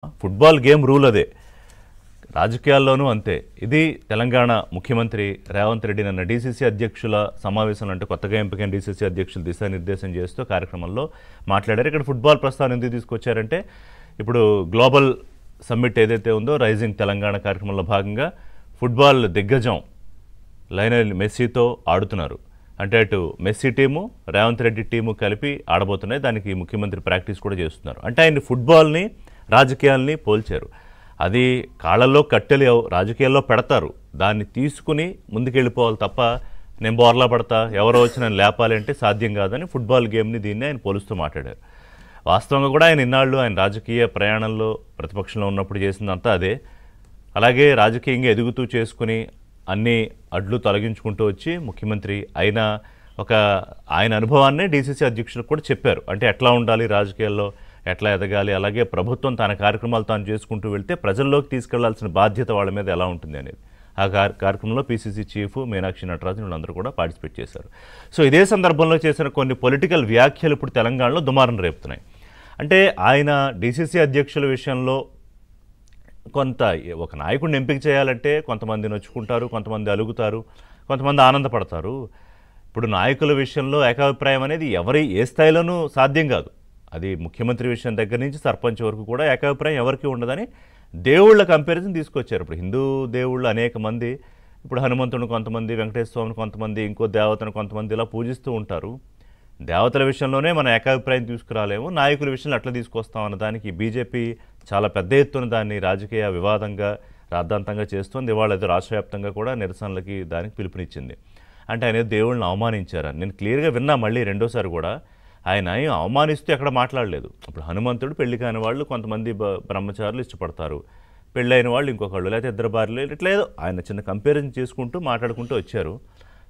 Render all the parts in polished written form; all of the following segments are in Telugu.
ఫుట్బాల్ గేమ్ రూల్ అదే. రాజకీయాల్లోనూ అంతే. ఇది తెలంగాణ ముఖ్యమంత్రి రేవంత్ రెడ్డి నిన్న డీసీసీ అధ్యక్షుల సమావేశంలో అంటే కొత్తగా ఎంపికైన డీసీసీ అధ్యక్షులు దిశానిర్దేశం చేస్తూ కార్యక్రమంలో మాట్లాడారు. ఇక్కడ ఫుట్బాల్ ప్రస్తావన ఎందుకు తీసుకొచ్చారంటే ఇప్పుడు గ్లోబల్ సమ్మిట్ ఏదైతే ఉందో రైజింగ్ తెలంగాణ కార్యక్రమంలో భాగంగా ఫుట్బాల్ దిగ్గజం లయనల్ మెస్సీతో ఆడుతున్నారు. అంటే అటు Messi team Revanth Reddy team కలిపి ఆడబోతున్నాయి. దానికి ముఖ్యమంత్రి ప్రాక్టీస్ కూడా చేస్తున్నారు. అంటే ఆయన ఫుట్బాల్ని రాజకీయాల్ని పోల్చారు. అది కాళ్ళల్లో కట్టెలు రాజకీయాల్లో పెడతారు, దాన్ని తీసుకుని ముందుకెళ్ళిపోవాలి తప్ప నేను బోర్లా పడతా ఎవరో వచ్చి నన్ను లేపాలి అంటే సాధ్యం కాదని ఫుట్బాల్ గేమ్ని దీన్ని ఆయన పోలుస్తూ మాట్లాడారు. వాస్తవంగా కూడా ఆయన ఇన్నాళ్ళు ఆయన రాజకీయ ప్రయాణంలో ప్రతిపక్షంలో ఉన్నప్పుడు చేసిందంతా అదే. అలాగే రాజకీయంగా ఎదుగుతూ చేసుకుని అన్ని అడ్లు తొలగించుకుంటూ వచ్చి ముఖ్యమంత్రి అయిన ఆయన అనుభవాన్నే డీసీసీ అధ్యక్షులకు కూడా చెప్పారు. అంటే ఎట్లా ఉండాలి రాజకీయాల్లో, ఎట్లా ఎదగాలి, అలాగే ప్రభుత్వం తన కార్యక్రమాలు తాను చేసుకుంటూ వెళ్తే ప్రజల్లోకి తీసుకెళ్లాల్సిన బాధ్యత వాళ్ళ మీద ఎలా ఉంటుంది అనేది ఆ కార్యక్రమంలో పీసీసీ చీఫ్ మీనాక్షి నటరాజన్ వీళ్ళందరూ కూడా పార్టిసిపేట్ చేశారు. సో ఇదే సందర్భంలో చేసిన కొన్ని పొలిటికల్ వ్యాఖ్యలు ఇప్పుడు తెలంగాణలో దుమారం రేపుతున్నాయి. అంటే ఆయన డీసీసీ అధ్యక్షుల విషయంలో ఒక నాయకుడిని ఎంపిక చేయాలంటే కొంతమంది నొచ్చుకుంటారు, కొంతమంది అలుగుతారు, కొంతమంది ఆనందపడతారు. ఇప్పుడు నాయకుల విషయంలో ఏకాభిప్రాయం అనేది ఏ స్థాయిలోనూ సాధ్యం కాదు. అది ముఖ్యమంత్రి విషయం దగ్గర నుంచి సర్పంచ్ వరకు కూడా ఏకాభిప్రాయం ఎవరికి ఉండదని దేవుళ్ళ కంపారిజన్ తీసుకొచ్చారు. ఇప్పుడు హిందూ దేవుళ్ళు అనేక మంది, ఇప్పుడు హనుమంతుని కొంతమంది, వెంకటేశ్వర స్వామిని కొంతమంది, ఇంకో దేవతను కొంతమంది ఇలా పూజిస్తూ ఉంటారు. దేవతల విషయంలోనే మనం ఏకాభిప్రాయం తీసుకురాలేము, నాయకుల విషయంలో అట్లా తీసుకొస్తాం అన్న దానికి బీజేపీ చాలా పెద్ద ఎత్తున దాన్ని రాజకీయ వివాదంగా రాద్ధాంతంగా చేస్తుంది. ఇవాళ ఏదో రాష్ట్ర వ్యాప్తంగా కూడా నిరసనలకి దానికి పిలుపునిచ్చింది. అంటే ఆయన దేవుళ్ళని అవమానించారని నేను క్లియర్గా విన్నా. మళ్ళీ రెండోసారి కూడా ఆయన అవమానిస్తూ ఎక్కడ మాట్లాడలేదు. ఇప్పుడు హనుమంతుడు పెళ్లి కాని వాళ్ళు కొంతమంది బ్రహ్మచారులు ఇష్టపడతారు, పెళ్ళైన వాళ్ళు ఇంకొకళ్ళు, లేకపోతే ఇద్దరు భార్యలు, ఇట్లా ఏదో ఆయన చిన్న కంపారిజన్ చేసుకుంటూ మాట్లాడుకుంటూ వచ్చారు.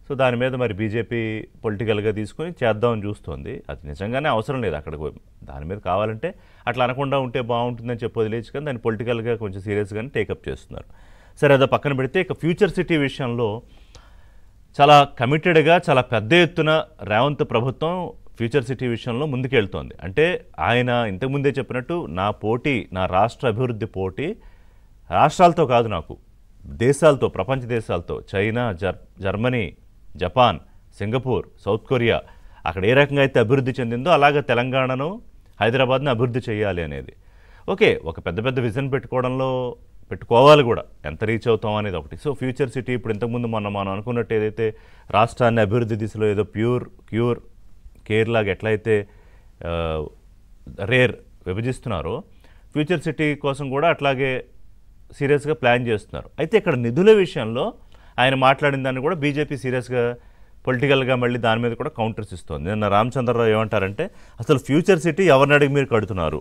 సో దాని మీద మరి బీజేపీ పొలిటికల్గా తీసుకొని చేద్దామని చూస్తోంది. అది నిజంగానే అవసరం లేదు. అక్కడికి దాని మీద కావాలంటే అట్లా అనకుండా ఉంటే బాగుంటుందని చెప్పి వదిలేసి, కానీ దాన్ని పొలిటికల్గా కొంచెం సీరియస్గానే టేకప్ చేస్తున్నారు. సరే అదో పక్కన పెడితే ఇక ఫ్యూచర్ సిటీ విషయంలో చాలా కమిటెడ్గా చాలా పెద్ద ఎత్తున రేవంత్ ప్రభుత్వం ఫ్యూచర్ సిటీ విషయంలో ముందుకెళ్తోంది. అంటే ఆయన ఇంతకుముందే చెప్పినట్టు నా రాష్ట్ర అభివృద్ధి పోటీ రాష్ట్రాలతో కాదు, నాకు దేశాలతో, ప్రపంచ దేశాలతో, China, Germany, Japan, Singapore, south Korea, అక్కడ ఏ రకంగా అయితే అభివృద్ధి చెందిందో అలాగే తెలంగాణను, హైదరాబాద్ను అభివృద్ధి చేయాలి అనేది. ఓకే, ఒక పెద్ద విజన్ పెట్టుకోవాలి కూడా, ఎంత రీచ్ అవుతాం అనేది ఒకటి. సో ఫ్యూచర్ సిటీ ఇప్పుడు ఇంతకుముందు మనం అనుకున్నట్టు ఏదైతే రాష్ట్రాన్ని అభివృద్ధి దిశలో ఏదో క్యూర్ కేర్లాగా ఎట్లయితే రేర్ విభజిస్తున్నారో ఫ్యూచర్ సిటీ కోసం కూడా అట్లాగే సీరియస్గా ప్లాన్ చేస్తున్నారు. అయితే ఇక్కడ నిధుల విషయంలో ఆయన మాట్లాడిన దాన్ని కూడా బీజేపీ సీరియస్గా పొలిటికల్గా మళ్ళీ దాని మీద కూడా కౌంటర్స్ ఇస్తుంది. నిన్న రామచంద్రరావు ఏమంటారంటే అసలు ఫ్యూచర్ సిటీ ఎవరిని అడిగి మీరు కడుతున్నారు,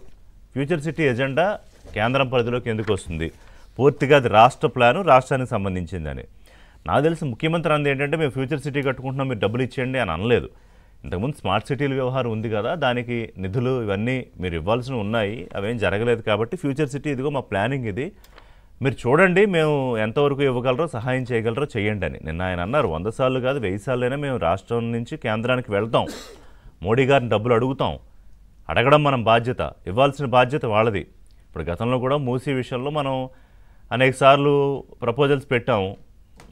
ఫ్యూచర్ సిటీ ఎజెండా కేంద్రం పరిధిలోకి ఎందుకు వస్తుంది, పూర్తిగా అది రాష్ట్ర ప్లాను, రాష్ట్రానికి సంబంధించిందని. నాకు తెలిసి ముఖ్యమంత్రి అంది ఏంటంటే మేము ఫ్యూచర్ సిటీ కట్టుకుంటున్నాం, మీరు డబ్బులు ఇచ్చేయండి అని అనలేదు. ఇంతకుముందు స్మార్ట్ సిటీల వ్యవహారం ఉంది కదా, దానికి నిధులు ఇవన్నీ మీరు ఇవ్వాల్సినవి ఉన్నాయి, అవేం జరగలేదు కాబట్టి ఫ్యూచర్ సిటీ ఇదిగో మా ప్లానింగ్ ఇది, మీరు చూడండి మేము ఎంతవరకు ఇవ్వగలరో సహాయం చేయగలరో చేయండి అని నిన్న ఆయన అన్నారు. 100 సార్లు కాదు 1000 సార్లైనా మేము రాష్ట్రం నుంచి కేంద్రానికి వెళ్తాం, మోడీ గారిని డబ్బులు అడుగుతాం, అడగడం మనం బాధ్యత, ఇవ్వాల్సిన బాధ్యత వాళ్ళది. ఇప్పుడు గతంలో కూడా మూసీ విషయంలో మనం అనేక సార్లు ప్రపోజల్స్ పెట్టాము.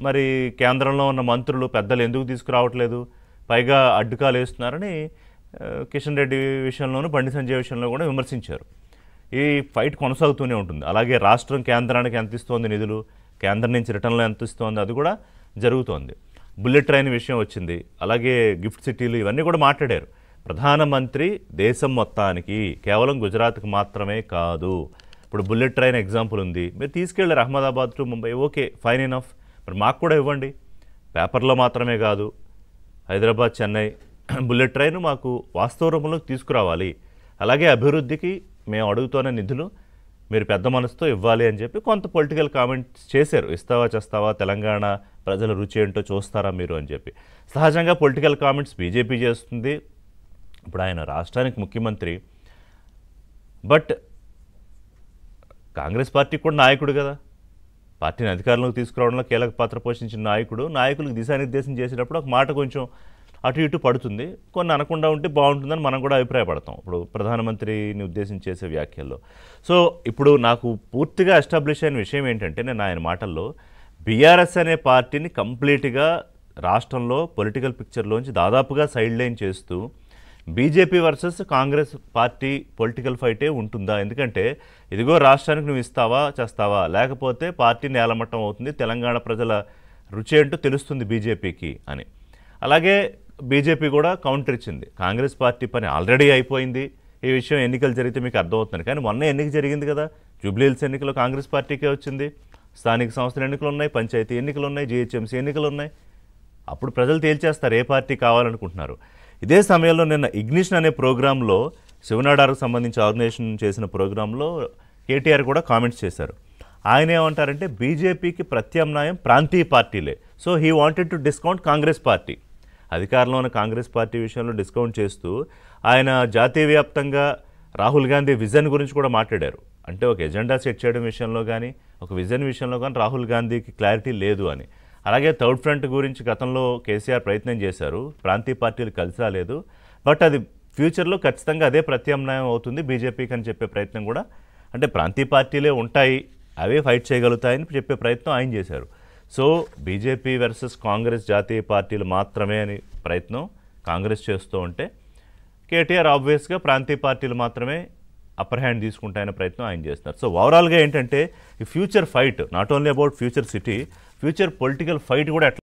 మరి కేంద్రంలో ఉన్న మంత్రులు పెద్దలు ఎందుకు తీసుకురావట్లేదు, పైగా అడ్డుకాలు వేస్తున్నారని కిషన్ రెడ్డి విషయంలోనూ బండి సంజయ్ విషయంలో కూడా విమర్శించారు. ఈ ఫైట్ కొనసాగుతూనే ఉంటుంది. అలాగే రాష్ట్రం కేంద్రానికి ఎంత ఇస్తోంది నిధులు, కేంద్రం నుంచి రిటర్న్లో ఎంత ఇస్తోంది, అది కూడా జరుగుతోంది. బుల్లెట్ ట్రైన్ విషయం వచ్చింది, అలాగే గిఫ్ట్ సిటీలు, ఇవన్నీ కూడా మాట్లాడారు. ప్రధానమంత్రి దేశం మొత్తానికి, కేవలం గుజరాత్కి మాత్రమే కాదు. ఇప్పుడు బుల్లెట్ ట్రైన్ ఎగ్జాంపుల్ ఉంది, మీరు తీసుకెళ్ళారు Ahmedabad to Mumbai, okay fine enough, మరి మాకు కూడా ఇవ్వండి. పేపర్లో మాత్రమే కాదు, హైదరాబాద్, చెన్నై బుల్లెట్ ట్రైన్ మాకు వాస్తవ రూపంలోకి తీసుకురావాలి. అలాగే అభివృద్ధికి మేము అడుగుతున్న నిధులు మీరు పెద్ద మనసుతో ఇవ్వాలి అని చెప్పి కొంత పొలిటికల్ కామెంట్స్ చేశారు. ఇస్తావా చేస్తావా, తెలంగాణ ప్రజల రుచి ఏంటో చూస్తారా మీరు అని చెప్పి. సహజంగా పొలిటికల్ కామెంట్స్ బీజేపీ చేస్తుంది. ఇప్పుడు ఆయన రాష్ట్రానికి ముఖ్యమంత్రి, బట్ కాంగ్రెస్ పార్టీకి కూడా నాయకుడు కదా, పార్టీని అధికారంలోకి తీసుకురావడంలో కీలక పాత్ర పోషించిన నాయకులకు దిశానిర్దేశం చేసేటప్పుడు ఒక మాట కొంచెం అటు ఇటు పడుతుంది, కొన్ని అనకుండా ఉంటే బాగుంటుందని మనం కూడా అభిప్రాయపడతాం ఇప్పుడు ప్రధానమంత్రిని ఉద్దేశించి చేసే వ్యాఖ్యల్లో. సో ఇప్పుడు నాకు పూర్తిగా ఎస్టాబ్లిష్ అయిన విషయం ఏంటంటే, నేను ఆయన మాటల్లో బీఆర్ఎస్ అనే పార్టీని కంప్లీట్గా రాష్ట్రంలో పొలిటికల్ పిక్చర్లోంచి దాదాపుగా సైడ్ లైన్ చేస్తూ BJP versus Congress party political ఫైటే ఉంటుందా, ఎందుకంటే ఇదిగో రాష్ట్రానికి నువ్వు ఇస్తావా చేస్తావా, లేకపోతే పార్టీ నేలమట్టం అవుతుంది, తెలంగాణ ప్రజల రుచి ఏంటో తెలుస్తుంది బీజేపీకి అని. అలాగే బీజేపీ కూడా కౌంటర్ ఇచ్చింది, కాంగ్రెస్ పార్టీ పని ఆల్రెడీ అయిపోయింది, ఈ విషయం ఎన్నికలు జరిగితే మీకు అర్థమవుతుంది. కానీ మొన్న ఎన్నిక జరిగింది కదా, జూబ్లీహిల్స్ ఎన్నికలు కాంగ్రెస్ పార్టీకే వచ్చింది, స్థానిక సంస్థల ఎన్నికలు ఉన్నాయి, పంచాయతీ ఎన్నికలు ఉన్నాయి, జీహెచ్ఎంసీ ఎన్నికలు ఉన్నాయి. అప్పుడు ప్రజలు తేల్చేస్తారు ఏ పార్టీ కావాలనుకుంటున్నారు. ఇదే సమయంలో నిన్న ఇగ్నిషన్ అనే ప్రోగ్రాంలో శివనాడార్కు సంబంధించి ఆర్గనైజేషన్ చేసిన ప్రోగ్రాంలో కేటీఆర్ కూడా కామెంట్స్ చేశారు. ఆయన ఏమంటారంటే బీజేపీకి ప్రత్యామ్నాయం ప్రాంతీయ పార్టీలే, so he wanted to discount Congress party. అధికారంలో ఉన్న కాంగ్రెస్ పార్టీ విషయంలో డిస్కౌంట్ చేస్తూ ఆయన జాతీయ వ్యాప్తంగా రాహుల్ గాంధీ విజన్ గురించి కూడా మాట్లాడారు. అంటే ఒక ఎజెండా సెట్ చేయడం విషయంలో కానీ, ఒక విజన్ విషయంలో కానీ రాహుల్ గాంధీకి క్లారిటీ లేదు అని. అలాగే థర్డ్ ఫ్రంట్ గురించి గతంలో కేసీఆర్ ప్రయత్నం చేశారు, ప్రాంతీయ పార్టీలు కలిసి రాలేదు, బట్ అది ఫ్యూచర్లో ఖచ్చితంగా అదే ప్రత్యామ్నాయం అవుతుంది బీజేపీకి అని చెప్పే ప్రయత్నం కూడా, అంటే ప్రాంతీయ పార్టీలే ఉంటాయి, అవే ఫైట్ చేయగలుగుతాయని చెప్పే ప్రయత్నం ఆయన చేశారు. సో బీజేపీ వర్సెస్ కాంగ్రెస్ జాతీయ పార్టీలు మాత్రమే అని ప్రయత్నం కాంగ్రెస్ చేస్తూ ఉంటే, కేటీఆర్ ఆబ్వియస్గా ప్రాంతీయ పార్టీలు మాత్రమే అప్పర్ హ్యాండ్ తీసుకుంటాయనే ప్రయత్నం ఆయన చేస్తున్నారు. సో ఓవరాల్గా ఏంటంటే ఈ future fight not only about future city, future political fight కూడా